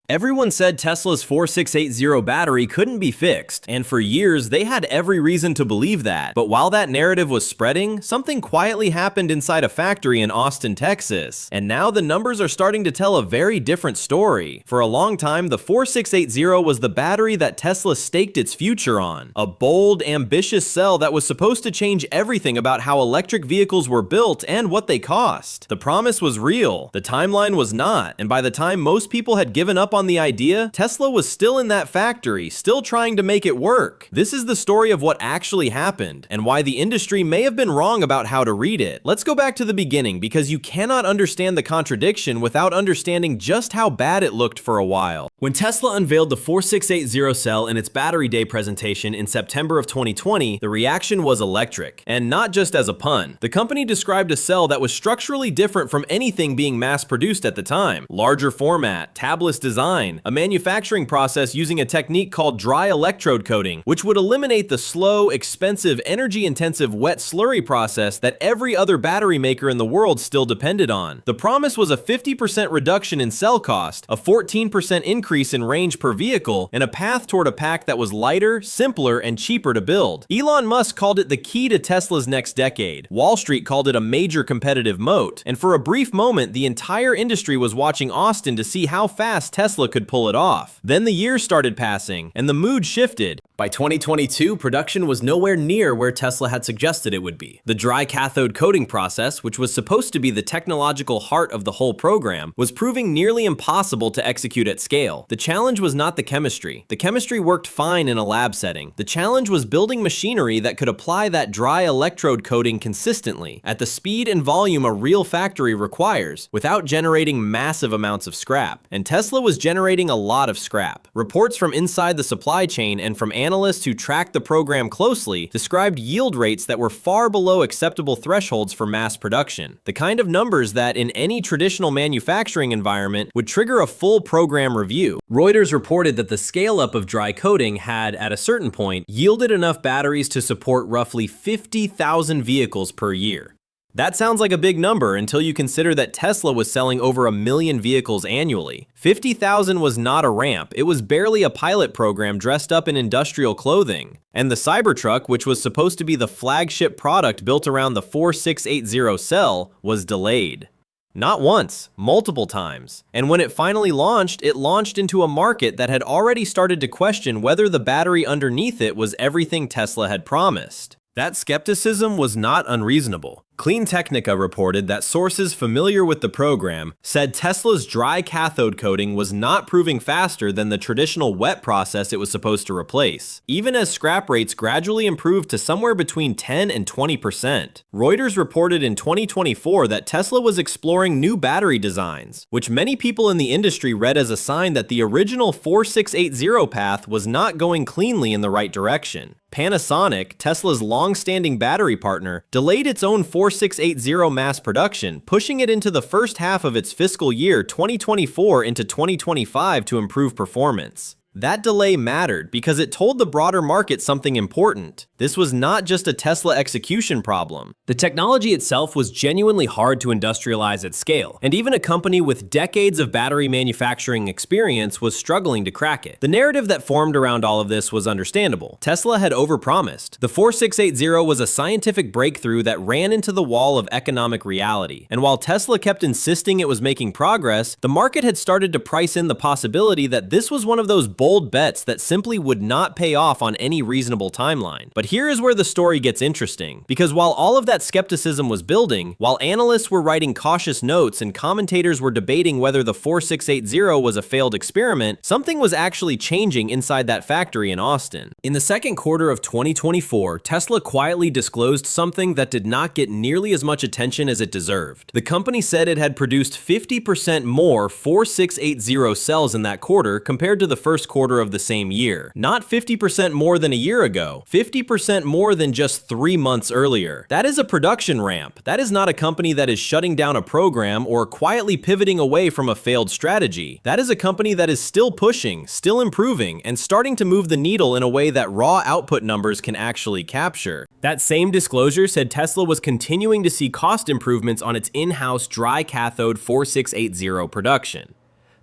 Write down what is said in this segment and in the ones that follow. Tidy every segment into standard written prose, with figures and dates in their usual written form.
Everyone said Tesla's 4680 battery couldn't be fixed, and for years they had every reason to believe that. But while that narrative was spreading, something quietly happened inside a factory in Austin, Texas. And now the numbers are starting to tell a very different story. For a long time, the 4680 was the battery that Tesla staked its future on. A bold, ambitious cell that was supposed to change everything about how electric vehicles were built and what they cost. The promise was real, the timeline was not, and by the time most people had given up on the idea, Tesla was still in that factory, still trying to make it work. This is the story of what actually happened, and why the industry may have been wrong about how to read it. Let's go back to the beginning, because you cannot understand the contradiction without understanding just how bad it looked for a while. When Tesla unveiled the 4680 cell in its Battery Day presentation in September of 2020, the reaction was electric. And not just as a pun. The company described a cell that was structurally different from anything being mass-produced at the time. Larger format, tabless design, a manufacturing process using a technique called dry electrode coating, which would eliminate the slow, expensive, energy-intensive wet slurry process that every other battery maker in the world still depended on. The promise was a 50% reduction in cell cost, a 14% increase in range per vehicle, and a path toward a pack that was lighter, simpler, and cheaper to build. Elon Musk called it the key to Tesla's next decade. Wall Street called it a major competitive moat, and for a brief moment, the entire industry was watching Austin to see how fast Tesla could pull it off. Then the years started passing, and the mood shifted. By 2022, production was nowhere near where Tesla had suggested it would be. The dry cathode coating process, which was supposed to be the technological heart of the whole program, was proving nearly impossible to execute at scale. The challenge was not the chemistry. The chemistry worked fine in a lab setting. The challenge was building machinery that could apply that dry electrode coating consistently, at the speed and volume a real factory requires, without generating massive amounts of scrap. And Tesla was generating a lot of scrap. Reports from inside the supply chain and from analysts who tracked the program closely described yield rates that were far below acceptable thresholds for mass production. The kind of numbers that, in any traditional manufacturing environment, would trigger a full program review. Reuters reported that the scale-up of dry coating had, at a certain point, yielded enough batteries to support roughly 50,000 vehicles per year. That sounds like a big number until you consider that Tesla was selling over 1 million vehicles annually. 50,000 was not a ramp, it was barely a pilot program dressed up in industrial clothing. And the Cybertruck, which was supposed to be the flagship product built around the 4680 cell, was delayed. Not once, multiple times. And when it finally launched, it launched into a market that had already started to question whether the battery underneath it was everything Tesla had promised. That skepticism was not unreasonable. Clean Technica reported that sources familiar with the program said Tesla's dry cathode coating was not proving faster than the traditional wet process it was supposed to replace, even as scrap rates gradually improved to somewhere between 10 and 20%. Reuters reported in 2024 that Tesla was exploring new battery designs, which many people in the industry read as a sign that the original 4680 path was not going cleanly in the right direction. Panasonic, Tesla's long-standing battery partner, delayed its own 4680 mass production, pushing it into the first half of its fiscal year 2024 into 2025 to improve performance. That delay mattered because it told the broader market something important. This was not just a Tesla execution problem. The technology itself was genuinely hard to industrialize at scale, and even a company with decades of battery manufacturing experience was struggling to crack it. The narrative that formed around all of this was understandable. Tesla had overpromised. The 4680 was a scientific breakthrough that ran into the wall of economic reality, and while Tesla kept insisting it was making progress, the market had started to price in the possibility that this was one of those bold bets that simply would not pay off on any reasonable timeline. But here is where the story gets interesting, because while all of that skepticism was building, while analysts were writing cautious notes and commentators were debating whether the 4680 was a failed experiment, something was actually changing inside that factory in Austin. In the second quarter of 2024, Tesla quietly disclosed something that did not get nearly as much attention as it deserved. The company said it had produced 50% more 4680 cells in that quarter compared to the first quarter of the same year. Not 50% more than a year ago, 50% more than just 3 months earlier. That is a production ramp. That is not a company that is shutting down a program or quietly pivoting away from a failed strategy. That is a company that is still pushing, still improving, and starting to move the needle in a way that raw output numbers can actually capture. That same disclosure said Tesla was continuing to see cost improvements on its in-house dry cathode 4680 production.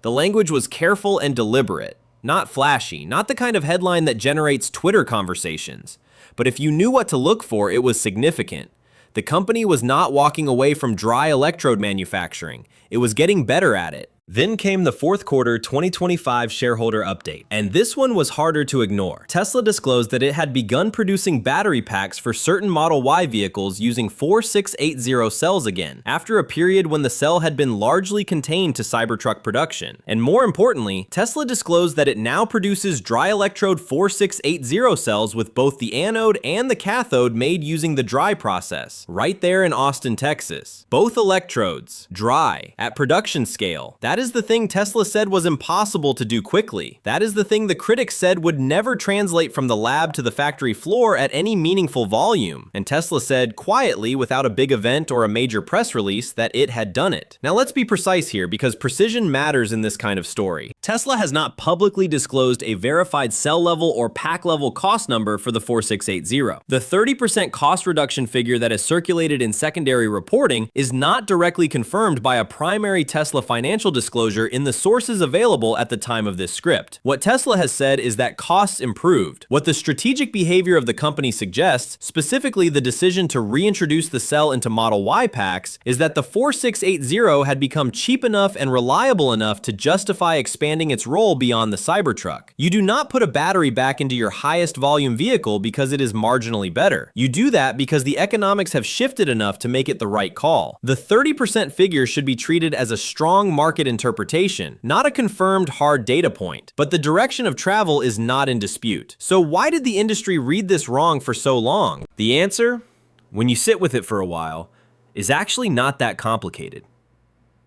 The language was careful and deliberate, not flashy, not the kind of headline that generates Twitter conversations. But if you knew what to look for, it was significant. The company was not walking away from dry electrode manufacturing. It was getting better at it. Then came the fourth quarter 2025 shareholder update, and this one was harder to ignore. Tesla disclosed that it had begun producing battery packs for certain Model Y vehicles using 4680 cells again, after a period when the cell had been largely contained to Cybertruck production. And more importantly, Tesla disclosed that it now produces dry electrode 4680 cells with both the anode and the cathode made using the dry process, right there in Austin, Texas. Both electrodes, dry, at production scale. That is the thing Tesla said was impossible to do quickly. That is the thing the critics said would never translate from the lab to the factory floor at any meaningful volume. And Tesla said quietly, without a big event or a major press release, that it had done it. Now let's be precise here, because precision matters in this kind of story. Tesla has not publicly disclosed a verified cell level or pack level cost number for the 4680. The 30% cost reduction figure that is circulated in secondary reporting is not directly confirmed by a primary Tesla financial disclosure in the sources available at the time of this script. What Tesla has said is that costs improved. What the strategic behavior of the company suggests, specifically the decision to reintroduce the cell into Model Y packs, is that the 4680 had become cheap enough and reliable enough to justify expanding its role beyond the Cybertruck. You do not put a battery back into your highest volume vehicle because it is marginally better. You do that because the economics have shifted enough to make it the right call. The 30% figure should be treated as a strong market interpretation, not a confirmed hard data point. But the direction of travel is not in dispute. So why did the industry read this wrong for so long? The answer, when you sit with it for a while, is actually not that complicated.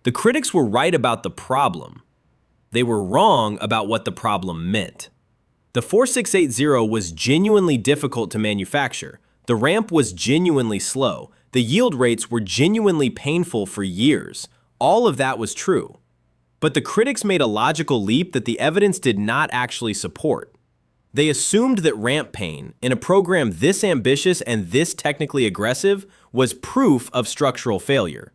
The critics were right about the problem. They were wrong about what the problem meant. The 4680 was genuinely difficult to manufacture. The ramp was genuinely slow. The yield rates were genuinely painful for years. All of that was true. But the critics made a logical leap that the evidence did not actually support. They assumed that ramp pain, in a program this ambitious and this technically aggressive, was proof of structural failure.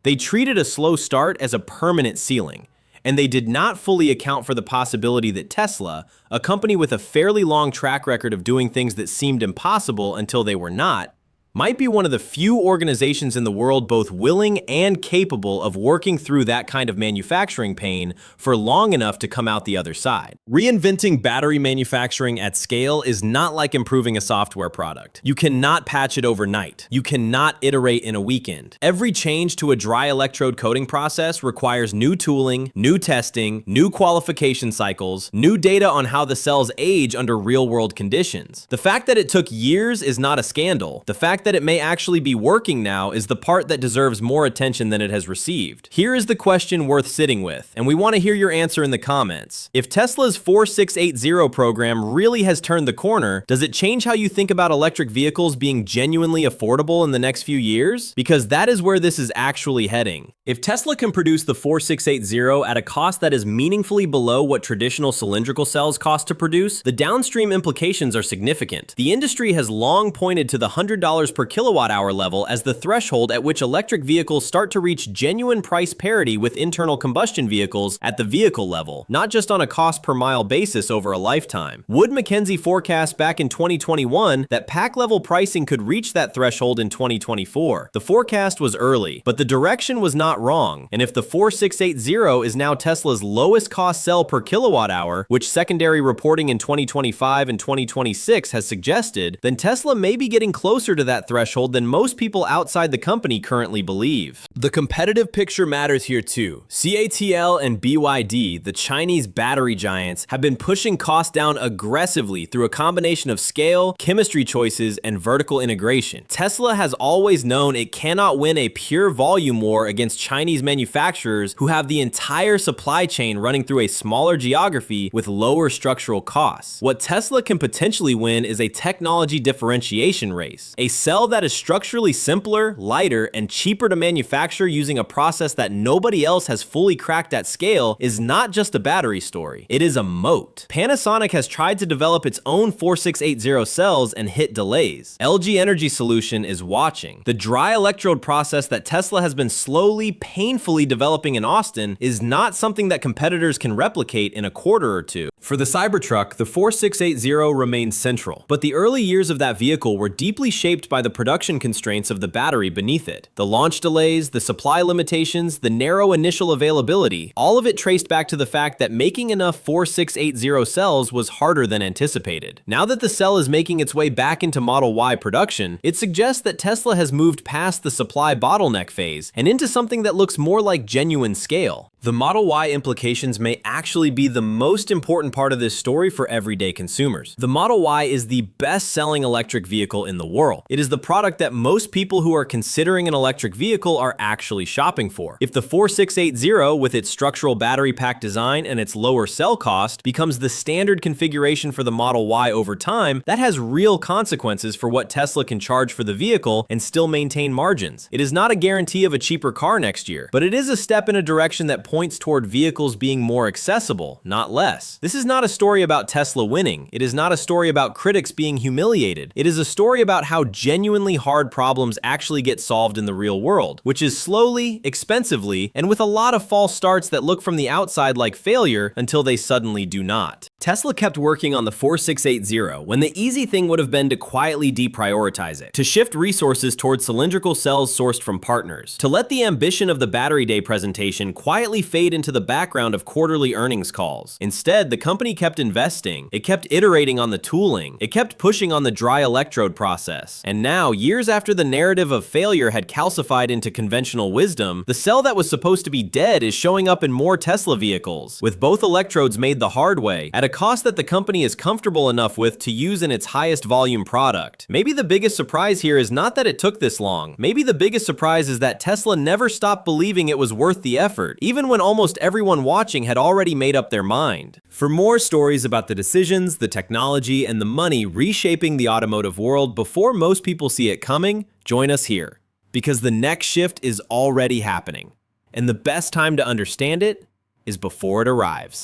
They treated a slow start as a permanent ceiling, and they did not fully account for the possibility that Tesla, a company with a fairly long track record of doing things that seemed impossible until they were not, might be one of the few organizations in the world both willing and capable of working through that kind of manufacturing pain for long enough to come out the other side. Reinventing battery manufacturing at scale is not like improving a software product. You cannot patch it overnight. You cannot iterate in a weekend. Every change to a dry electrode coating process requires new tooling, new testing, new qualification cycles, new data on how the cells age under real-world conditions. The fact that it took years is not a scandal. The fact that it may actually be working now is the part that deserves more attention than it has received. Here is the question worth sitting with, and we want to hear your answer in the comments. If Tesla's 4680 program really has turned the corner, does it change how you think about electric vehicles being genuinely affordable in the next few years? Because that is where this is actually heading. If Tesla can produce the 4680 at a cost that is meaningfully below what traditional cylindrical cells cost to produce, the downstream implications are significant. The industry has long pointed to the $100 per kilowatt hour level as the threshold at which electric vehicles start to reach genuine price parity with internal combustion vehicles at the vehicle level, not just on a cost per mile basis over a lifetime. Wood Mackenzie forecast back in 2021 that pack level pricing could reach that threshold in 2024. The forecast was early, but the direction was not wrong. And if the 4680 is now Tesla's lowest cost cell per kilowatt hour, which secondary reporting in 2025 and 2026 has suggested, then Tesla may be getting closer to that threshold than most people outside the company currently believe. The competitive picture matters here too. CATL and BYD, the Chinese battery giants, have been pushing costs down aggressively through a combination of scale, chemistry choices, and vertical integration. Tesla has always known it cannot win a pure volume war against Chinese manufacturers who have the entire supply chain running through a smaller geography with lower structural costs. What Tesla can potentially win is a technology differentiation race, a cell cell that is structurally simpler, lighter, and cheaper to manufacture using a process that nobody else has fully cracked at scale is not just a battery story. It is a moat. Panasonic has tried to develop its own 4680 cells and hit delays. LG Energy Solution is watching. The dry electrode process that Tesla has been slowly, painfully developing in Austin is not something that competitors can replicate in a quarter or two. For the Cybertruck, the 4680 remains central, but the early years of that vehicle were deeply shaped by the production constraints of the battery beneath it. The launch delays, the supply limitations, the narrow initial availability, all of it traced back to the fact that making enough 4680 cells was harder than anticipated. Now that the cell is making its way back into Model Y production, it suggests that Tesla has moved past the supply bottleneck phase and into something that looks more like genuine scale. The Model Y implications may actually be the most important part of this story for everyday consumers. The Model Y is the best-selling electric vehicle in the world. It is the product that most people who are considering an electric vehicle are actually shopping for. If the 4680, with its structural battery pack design and its lower cell cost, becomes the standard configuration for the Model Y over time, that has real consequences for what Tesla can charge for the vehicle and still maintain margins. It is not a guarantee of a cheaper car next year, but it is a step in a direction that points toward vehicles being more accessible, not less. This is not a story about Tesla winning. It is not a story about critics being humiliated. It is a story about how genuinely hard problems actually get solved in the real world, which is slowly, expensively, and with a lot of false starts that look from the outside like failure until they suddenly do not. Tesla kept working on the 4680 when the easy thing would have been to quietly deprioritize it, to shift resources towards cylindrical cells sourced from partners, to let the ambition of the Battery Day presentation quietly fade into the background of quarterly earnings calls. Instead, the company kept investing, it kept iterating on the tooling, it kept pushing on the dry electrode process. And now, years after the narrative of failure had calcified into conventional wisdom, the cell that was supposed to be dead is showing up in more Tesla vehicles, with both electrodes made the hard way, at a cost that the company is comfortable enough with to use in its highest volume product. Maybe the biggest surprise here is not that it took this long. Maybe the biggest surprise is that Tesla never stopped believing it was worth the effort, even when almost everyone watching had already made up their mind. For more stories about the decisions, the technology, and the money reshaping the automotive world before most people see it coming, join us here. Because the next shift is already happening. And the best time to understand it is before it arrives.